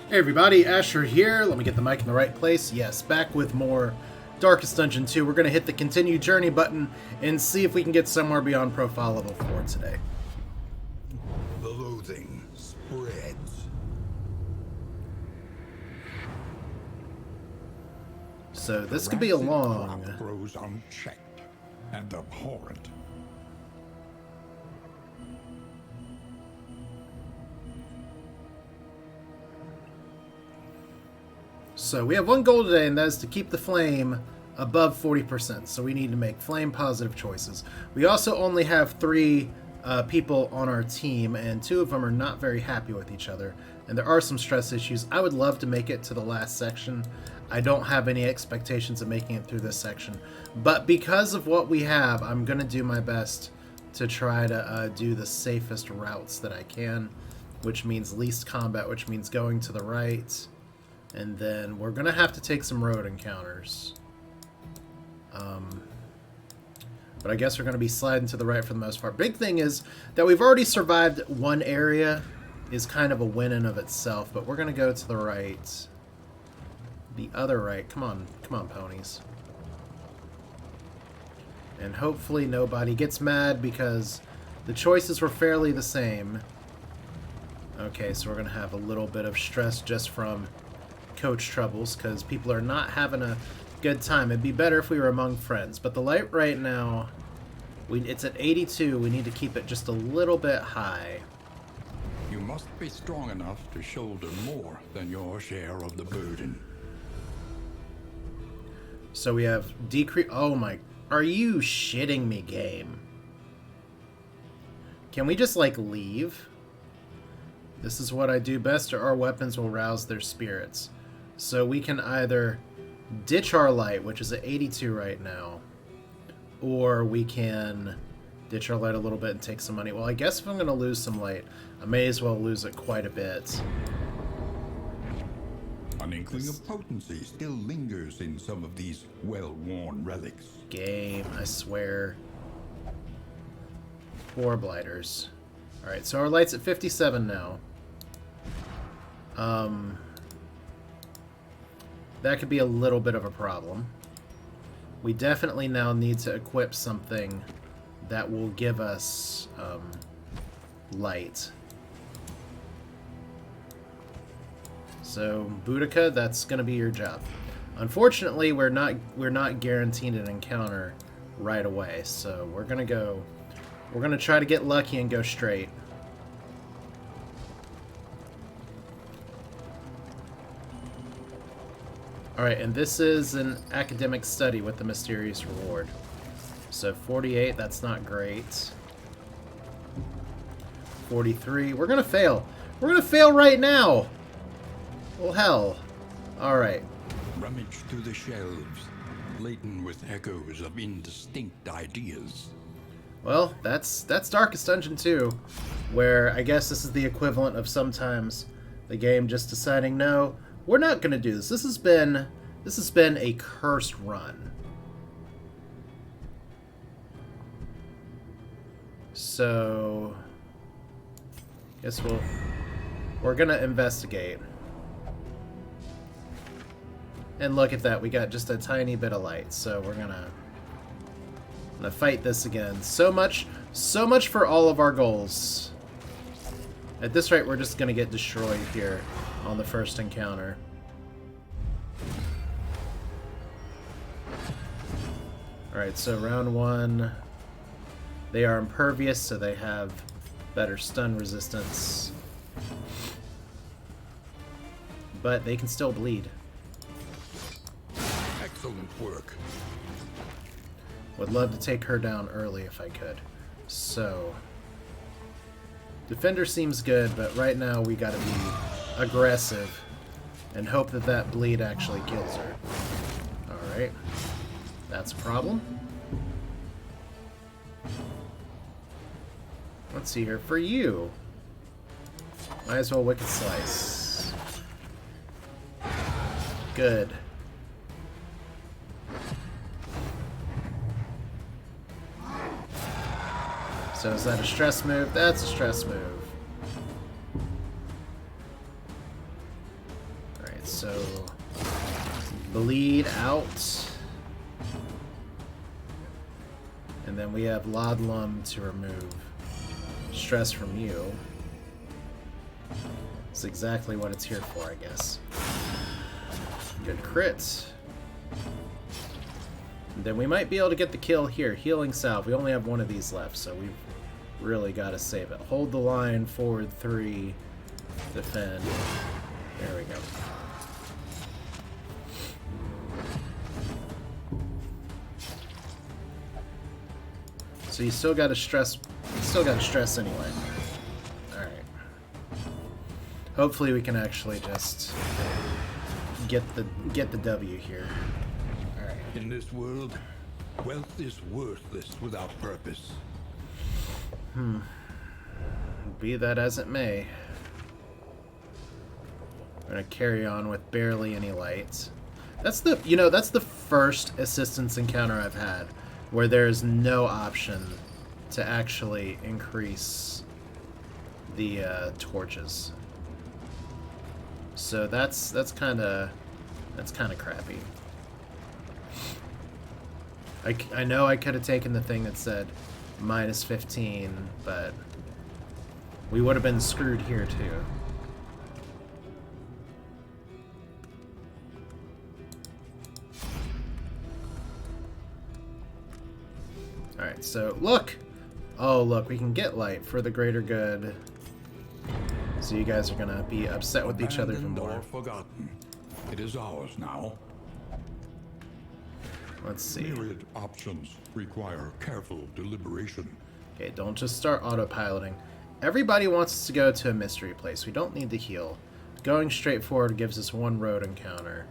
Hey everybody, Asher here. Let me get the mic in the right place. Yes, back with more Darkest Dungeon 2. We're going to hit the continue journey button and see if we can get somewhere beyond profile level 4 today. The loathing spreads. So this could be a long... Grows unchecked and abhorrent. So we have one goal today, and that is to keep the flame above 40%. So we need to make flame positive choices. We also only have 3 people on our team, and 2 of them are not very happy with each other. And there are some stress issues. I would love to make it to the last section. I don't have any expectations of making it through this section. But because of what we have, I'm going to do my best to try to do the safest routes that I can, which means least combat, which means going to the right. And then we're going to have to take some road encounters. But I guess we're going to be sliding to the right for the most part. Big thing is that we've already survived one area is kind of a win in of itself. But we're going to go to the right. The other right. Come on, ponies. And hopefully nobody gets mad because the choices were fairly the same. Okay, so we're going to have a little bit of stress just from coach troubles because people are not having a good time. It'd be better if we were among friends, but the light right now, it's at 82. We need to keep it just a little bit high. You must be strong enough to shoulder more than your share of the burden. So we have decrease. Oh my, are you shitting me, game? Can we just like leave? This is what I do best, or our weapons will rouse their spirits. So we can either ditch our light, which is at 82 right now, or we can ditch our light a little bit and take some money. Well, I guess if I'm going to lose some light, I may as well lose it quite a bit. An inkling of potency still lingers in some of these well-worn relics. Game, I swear. Poor blighters. Alright, so our light's at 57 now. That could be a little bit of a problem. We definitely now need to equip something that will give us light. So, Boudica, that's going to be your job. Unfortunately, we're not guaranteed an encounter right away, so we're going to try to get lucky and go straight. Alright, and this is an academic study with the mysterious reward. So 48, that's not great. 43, we're gonna fail. We're gonna fail right now! Well, hell. Alright. Rummage through the shelves, laden with echoes of indistinct ideas. Well, that's Darkest Dungeon 2, where I guess this is the equivalent of sometimes the game just deciding, no, we're not going to do this. This has been a cursed run. So, guess we're going to investigate. And look at that, we got just a tiny bit of light, so we're going to fight this again. So much for all of our goals. At this rate, we're just going to get destroyed here on the first encounter. Alright, so round 1, they are impervious, so they have better stun resistance. But they can still bleed. Excellent work. Would love to take her down early if I could. So, Defender seems good, but right now we gotta be aggressive and hope that that bleed actually kills her. Alright. That's a problem. Let's see here. For you, might as well Wicked Slice. Good. So is that a stress move? That's a stress move. so bleed out. And then we have Lodlum to remove stress from you. It's exactly what it's here for, I guess. Good crit. And then we might be able to get the kill here. Healing salve. We only have one of these left, so we've really got to save it. Hold the line, forward 3, defend. There we go. So you still got to stress. Anyway. All right. Hopefully we can actually just get the W here. All right. In this world, wealth is worthless without purpose. Be that as it may. I'm gonna carry on with barely any lights. That's the first assistance encounter I've had where there's no option to actually increase the torches. So that's kind of crappy. I know I could have taken the thing that said -15, but we would have been screwed here too. Alright, so look! Oh, look, we can get light for the greater good. So you guys are gonna be upset with each other for more. Or forgotten. It is ours now. Let's see. Myriad options require careful deliberation. Okay, don't just start autopiloting. Everybody wants us to go to a mystery place. We don't need to heal. Going straight forward gives us one road encounter.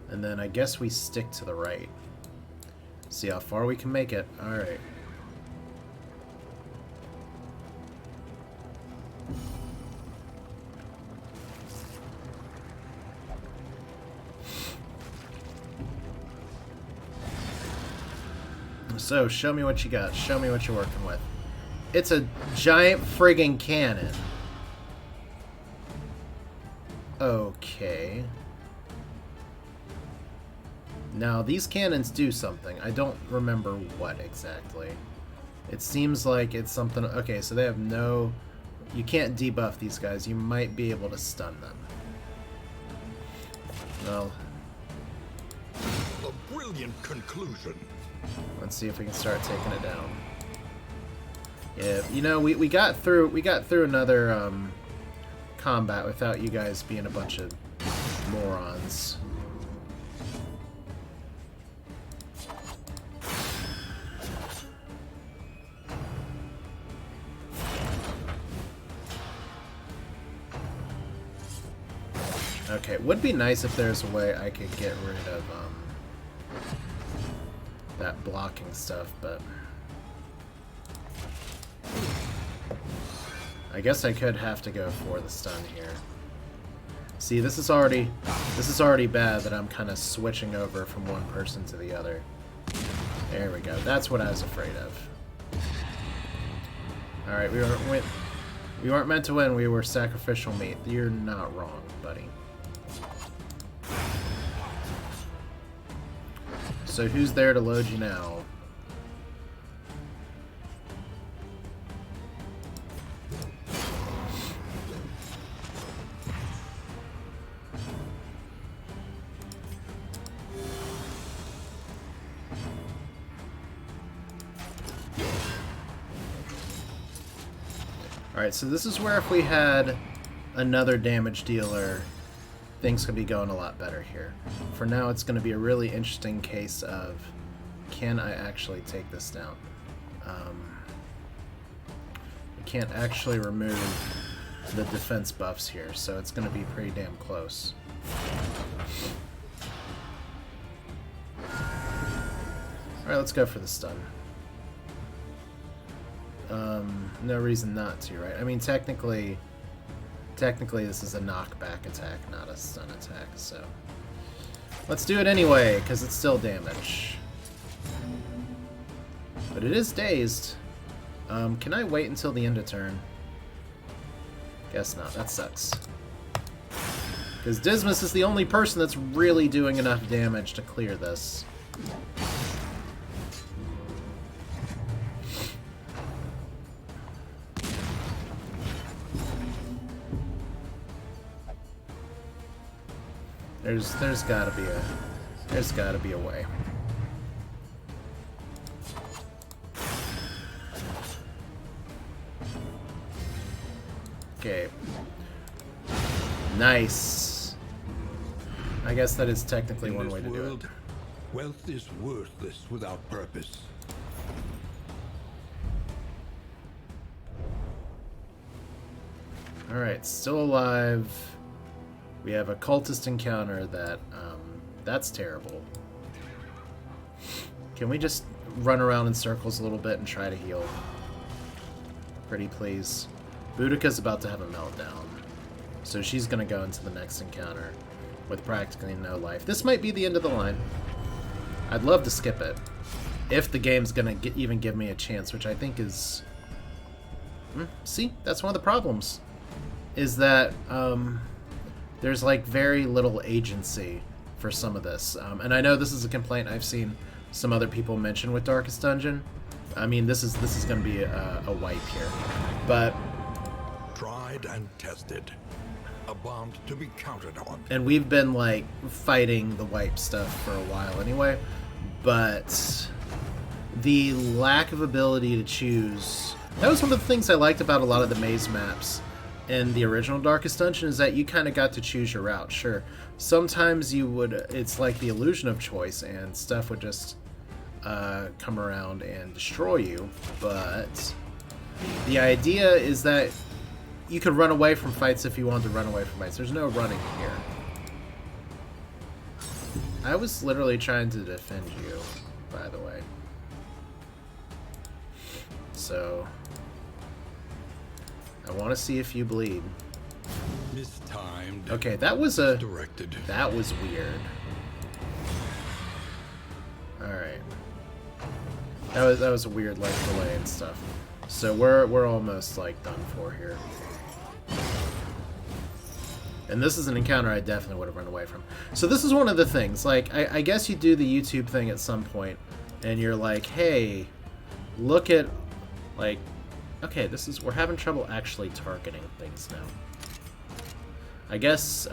And then I guess we stick to the right. See how far we can make it. Alright. So, show me what you got. Show me what you're working with. It's a giant friggin' cannon. Okay. Now, these cannons do something. I don't remember what exactly. It seems like it's something... Okay, so they have no... You can't debuff these guys. You might be able to stun them. Well... A brilliant conclusion. Let's see if we can start taking it down. Yeah, you know, we got through another combat without you guys being a bunch of morons. Okay, it would be nice if there's a way I could get rid of that blocking stuff, but I guess I could have to go for the stun here. See, this is already bad that I'm kind of switching over from one person to the other. There we go. That's what I was afraid of. All right, we weren't meant to win. We were sacrificial meat. You're not wrong, buddy. So who's there to load you now? Alright, so this is where if we had another damage dealer, things could be going a lot better here. For now, it's going to be a really interesting case of, can I actually take this down? We can't actually remove the defense buffs here, so it's going to be pretty damn close. Alright, let's go for the stun. No reason not to, right? I mean, technically this is a knockback attack, not a stun attack, so let's do it anyway, because it's still damage. But it is dazed. Can I wait until the end of turn? Guess not. That sucks. Because Dismas is the only person that's really doing enough damage to clear this. There's gotta be a way. Okay. Nice. I guess that is technically one way to do it. Wealth is worthless without purpose. Alright, still alive. We have a cultist encounter that's terrible. Can we just run around in circles a little bit and try to heal? Pretty please. Boudica's about to have a meltdown. So she's gonna go into the next encounter with practically no life. This might be the end of the line. I'd love to skip it. If the game's gonna even give me a chance, which I think is... see? That's one of the problems. Is that, there's like very little agency for some of this. And I know this is a complaint I've seen some other people mention with Darkest Dungeon. I mean, this is going to be a wipe here. But... tried and tested. A bond to be counted on. And we've been, like, fighting the wipe stuff for a while anyway. But the lack of ability to choose... That was one of the things I liked about a lot of the maze maps in the original Darkest Dungeon, is that you kind of got to choose your route. Sure, sometimes you would... It's like the illusion of choice, and stuff would just come around and destroy you. But the idea is that you could run away from fights if you wanted to run away from fights. There's no running here. I was literally trying to defend you, by the way. So... I want to see if you bleed. Mistimed. Okay, that was a... Directed. That was weird. Alright. That was a weird, like, delay and stuff. So we're almost, like, done for here. And this is an encounter I definitely would have run away from. So this is one of the things. Like, I guess you do the YouTube thing at some point, and you're like, hey, look at, like... Okay, we're having trouble actually targeting things now. I guess,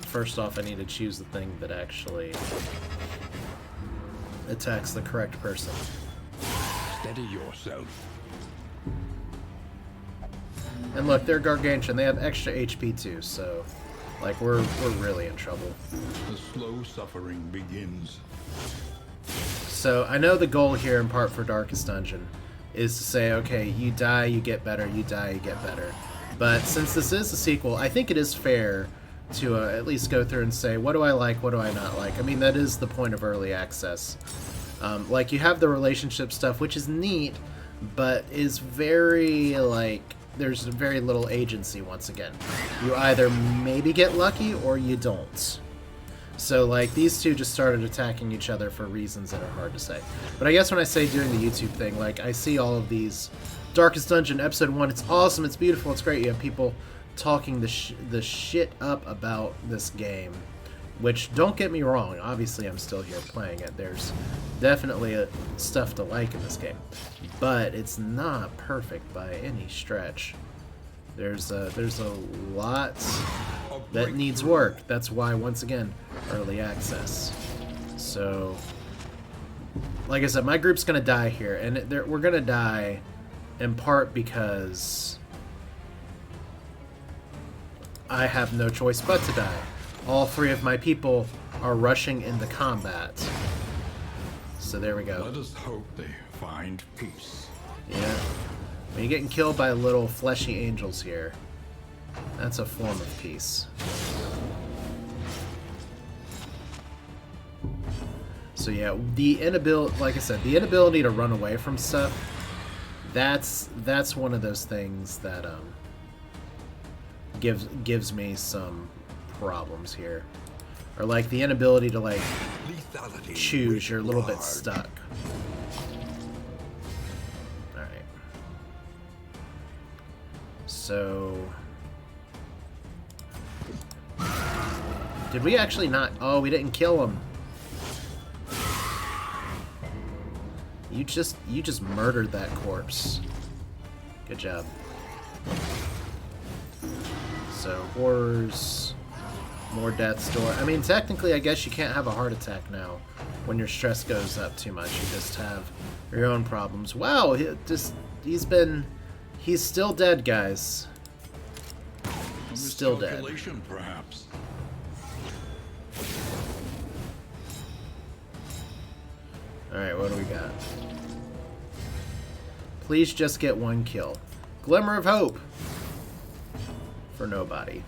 first off I need to choose the thing that actually attacks the correct person. Steady yourself. And look, they're gargantuan. They have extra HP too, so like we're really in trouble. The slow suffering begins. So I know the goal here in part for Darkest Dungeon is to say, okay, you die, you get better, you die, you get better. But since this is a sequel, I think it is fair to at least go through and say, what do I like, what do I not like? I mean, that is the point of early access. Like, you have the relationship stuff, which is neat, but is very, like, there's very little agency once again. You either maybe get lucky or you don't. So, like, these two just started attacking each other for reasons that are hard to say. But I guess when I say doing the YouTube thing, like, I see all of these Darkest Dungeon Episode 1, it's awesome, it's beautiful, it's great. You have people talking the shit up about this game. Which, don't get me wrong, obviously I'm still here playing it. There's definitely stuff to like in this game. But it's not perfect by any stretch. There's a lot that needs work. That's why, once again, early access. So, like I said, my group's gonna die here, and we're gonna die in part because I have no choice but to die. All three of my people are rushing into combat. So there we go. Let us hope they find peace. Yeah. When you're getting killed by little fleshy angels here, that's a form of peace. So yeah, the inability, like I said, the inability to run away from stuff, that's one of those things that gives me some problems here. Or like the inability to like choose, you're a little bit stuck. Alright. So... Did we actually not... Oh, we didn't kill him. You just murdered that corpse. Good job. So, horrors... More death's door. I mean, technically, I guess you can't have a heart attack now. When your stress goes up too much, you just have your own problems. Wow, he's still dead, guys. Still dead. Perhaps. Alright, what do we got? Please just get one kill. Glimmer of hope. For nobody.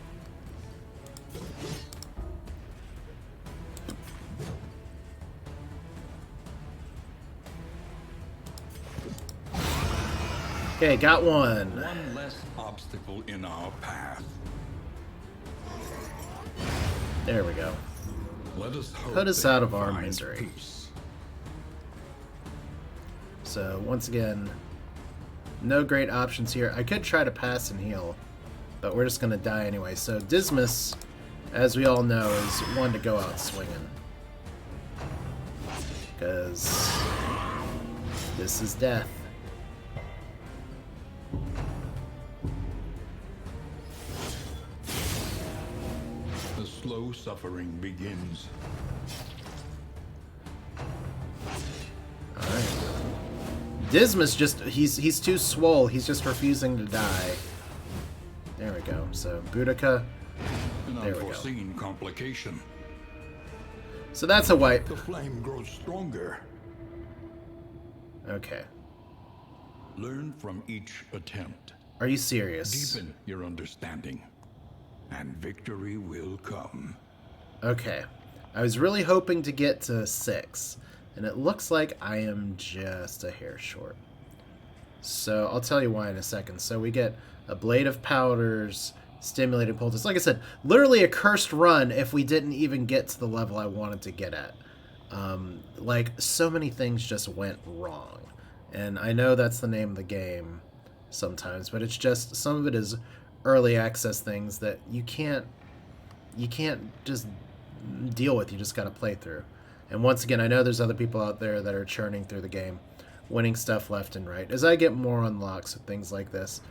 Okay, got one. One less obstacle in our path. There we go. Let us hope Put us out of our find misery. peace. So, once again, no great options here. I could try to pass and heal, but we're just going to die anyway. So, Dismas, as we all know, is one to go out swinging. Because this is death. The slow suffering begins. Alright. Dismas he's too swole. He's just refusing to die. There we go. So, Boudica. An There we go. unforeseen complication. So that's a wipe. The flame grows stronger. Okay. Learn from each attempt. Are you serious? Deepen your understanding, and victory will come. Okay. I was really hoping to get to 6, and it looks like I am just a hair short. So I'll tell you why in a second. So we get a Blade of Powders, Stimulated Poultice. Like I said, literally a cursed run if we didn't even get to the level I wanted to get at. Like, so many things just went wrong. And I know that's the name of the game sometimes, but it's just, some of it is early access things that you can't just deal with. You just got to play through. And once again, I know there's other people out there that are churning through the game, winning stuff left and right. As I get more unlocks with things like this,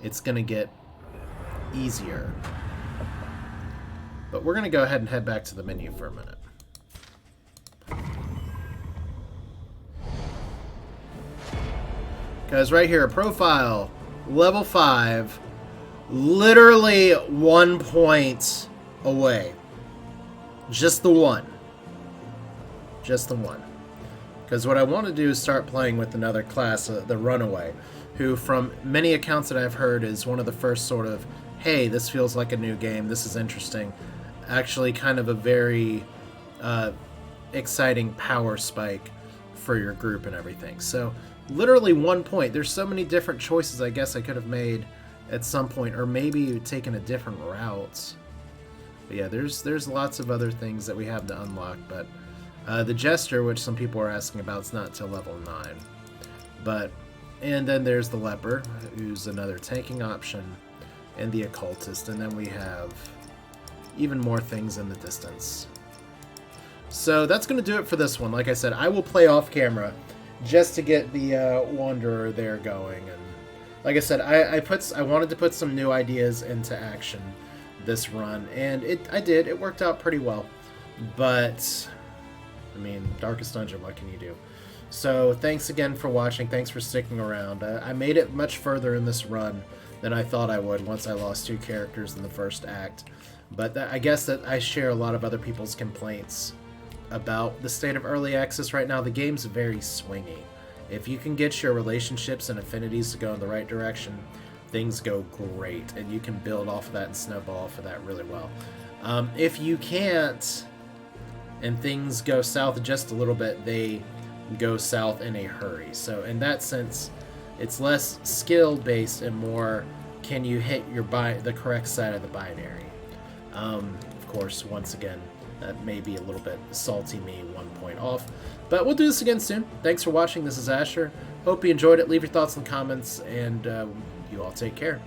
it's going to get easier. But we're going to go ahead and head back to the menu for a minute. Guys, right here, profile, level 5, literally 1 point away. Just the one. Just the one. Because what I want to do is start playing with another class, the Runaway, who from many accounts that I've heard is one of the first sort of, hey, this feels like a new game, this is interesting. Actually kind of a very exciting power spike for your group and everything. So literally 1 point. There's so many different choices I guess I could have made at some point, or maybe taken a different route. But yeah, there's lots of other things that we have to unlock, but the Jester, which some people are asking about, is not till level 9. And then there's the Leper, who's another tanking option, and the Occultist, and then we have even more things in the distance. So that's going to do it for this one. Like I said, I will play off camera just to get the Wanderer there going. And like I said, I wanted to put some new ideas into action this run, and I did. It worked out pretty well. But I mean, Darkest Dungeon, what can you do? So thanks again for watching. Thanks for sticking around. I made it much further in this run than I thought I would once I lost 2 characters in the first act. But I guess that I share a lot of other people's complaints about the state of early access right now. The game's very swingy. If you can get your relationships and affinities to go in the right direction, things go great, and you can build off of that and snowball off of that really well. If you can't, and things go south just a little bit, they go south in a hurry. So in that sense, it's less skill based and more, can you hit the correct side of the binary? Of course, once again, That may be a little bit salty me 1 point off. But we'll do this again soon. Thanks for watching. This is Asher. Hope you enjoyed it. Leave your thoughts in the comments, and you all take care.